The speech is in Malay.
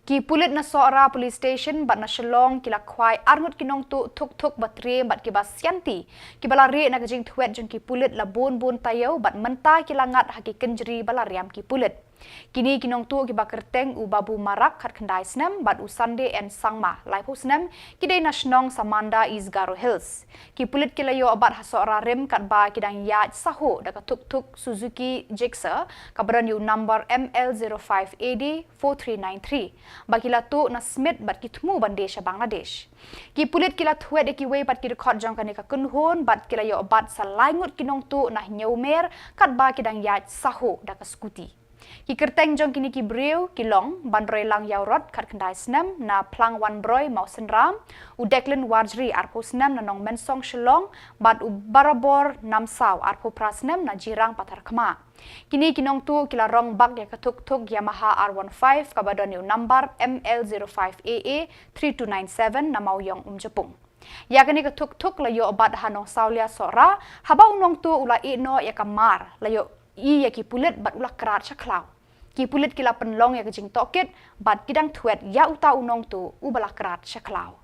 Ki Pulit na Sora Police Station bat na Shillong kila kwai arngut ki Nongtuh Thukthuk batre bat ki basyanti ki balari na gajing thuet jong ki Pulit la bon tayo bat mentah kila Ngat haki Kynjri balariam ki Pulit. Kini ki Nongtuh ki bakerteng u babu marak khat khandai snem bat u Sunday and Sangma lai snem ki dei na Shillong Samanda is Garo Hills. Ki Pulit kila yo abat hasora rem kat ba kidang yaj saho daka Thukthuk Suzuki Gixxer kabran yu number ML05AD 4393. Bakila tu na Smith bat kitmu Bangladesh Bangladesh. Ki Pulit kila thuet ki wei bat ki record jong kanika kunhun bat kila yo bat salaingut ki Nongtuh na nyaumer kat ba kidang yaj saho daka skuti. Ki kerteng jong kini ki Briu ki Long bandroi lang yaurot kat kendai snem na plang wan broi mau senram u Declan Warjri arpo snem na nong mensong Shillong bat u barabor namsau arpo prasnem na jirang patar kema. Kini ki Nongtuh kila rong bak ya Thukthuk Yamaha R15 kabadon yu number ML05AA 3297 na mau yong Jepung. Ya kini ke Thukthuk la yo obat hanong saulia sora habau Nongtuh ula ino ya kamar la yo i ya ki Pulit bat ulah kerat syaklau. Ki Pulit kila penlong ya kejing tokit bat kidang thuet ya uta Nongtuh u balah kerat syaklau.